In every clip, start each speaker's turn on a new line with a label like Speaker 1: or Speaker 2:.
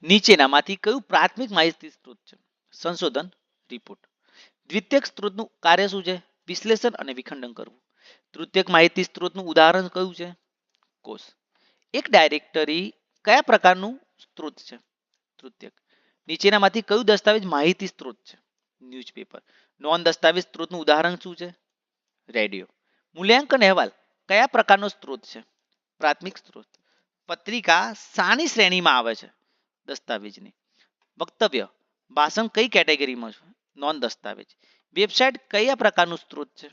Speaker 1: નીચેનામાંથી કયું પ્રાથમિક માહિતી સ્ત્રોત છે? સંશોધન રિપોર્ટ. દ્વિતીયક સ્ત્રોતનું કાર્ય શું છે? વિશ્લેષણ અને વિખંડન કરવું. તૃતીયક માહિતી સ્ત્રોતનું ઉદાહરણ કયું છે? કોષ. એક ડાયરેક્ટરી કયા પ્રકારનું સ્ત્રોત છે? તૃતીયક. નીચેનામાંથી કયું દસ્તાવેજ માહિતી સ્ત્રોત છે? ન્યૂઝપેપર. નોન દસ્તાવેજ સ્ત્રોતનું ઉદાહરણ શું છે? રેડિયો. મૂલ્યાંકન અહેવાલ કયા પ્રકારનો સ્ત્રોત છે? પ્રાથમિક સ્ત્રોત. પત્રિકા શાની શ્રેણીમાં આવે છે? દસ્તાવેજની. વક્તવ્ય ભાષણ કઈ કેટેગરીમાં છે? નોન દસ્તાવેજ. વેબસાઇટ કયા પ્રકારનું સ્ત્રોત છે?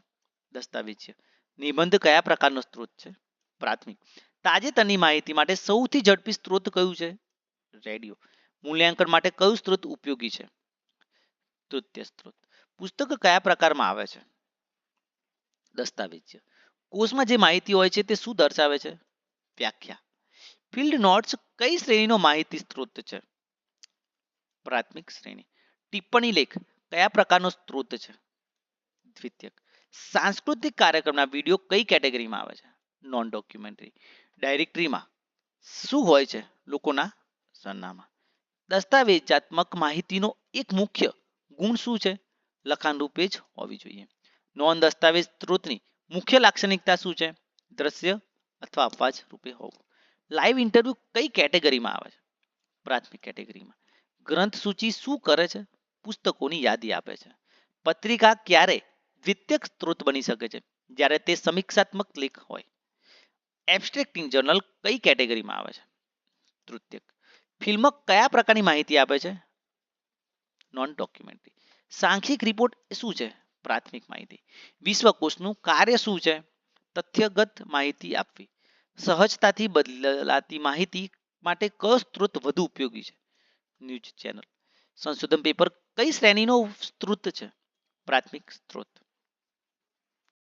Speaker 1: દસ્તાવેજીય. નિબંધ કયા પ્રકારનો સ્ત્રોત છે? પ્રાથમિક. તાજેતરની માહિતી માટે સૌથી ઝડપી સ્ત્રોત કયું છે? રેડિયો. મૂલ્યાંકન માટે કયું સ્ત્રોત ઉપયોગી છે? તૃતીય સ્ત્રોત. પુસ્તક કયા પ્રકારમાં આવે છે? દસ્તાવેજીય. કોષમાં જે માહિતી હોય છે તે શું દર્શાવે છે? વ્યાખ્યા. ફિલ્ડ નોટ્સ કઈ શ્રેણીનો માહિતી સ્ત્રોત છે? પ્રાથમિક શ્રેણી. ટિપ્પણી લેખ કયા પ્રકારનો સ્ત્રોત છે? દ્વિતીયક. સાંસ્કૃતિક કાર્યક્રમના વિડીયો કઈ કેટેગરીમાં આવે છે? Non documentary. ડાયરેક્ટરીમાં શું હોય છે? લોકોના સરનામા. દસ્તાવેજાત્મક માહિતીનો એક મુખ્ય ગુણ શું છે? લખાણરૂપ પેજ હોવી જોઈએ. નોન દસ્તાવેજ સ્ત્રોતની મુખ્ય લાક્ષણિકતા શું છે? દ્રશ્ય અથવા અવાજ રૂપે હોવું. લાઈવ ઇન્ટરવ્યુ કઈ કેટેગરીમાં આવે છે? પ્રાથમિક કેટેગરીમાં. ગ્રંથ સૂચિ શું કરે છે? પુસ્તકોની યાદી આપે છે. પત્રિકા ક્યારે દ્વિતીયક સ્ત્રોત બની શકે છે? જ્યારે તે સમીક્ષાત્મક લેખ હોય. એબ્સ્ટ્રેક્ટિંગ જર્નલ કઈ કેટેગરીમાં આવે છે? તૃતીયક. ફિલ્મ કયા પ્રકારની માહિતી આપે છે? Non documentary. સાંખ્યિક રિપોર્ટ શું છે? પ્રાથમિક માહિતી. વિશ્વકોશનું કાર્ય શું છે? તથ્યગત માહિતી આપવી. સહજતાથી બદલાતી માહિતી માટે કયો સ્ત્રોત વધુ ઉપયોગી છે? News channel. સંશોધન પેપર કઈ શ્રેણીનો સ્ત્રોત છે? પ્રાથમિક સ્ત્રોત.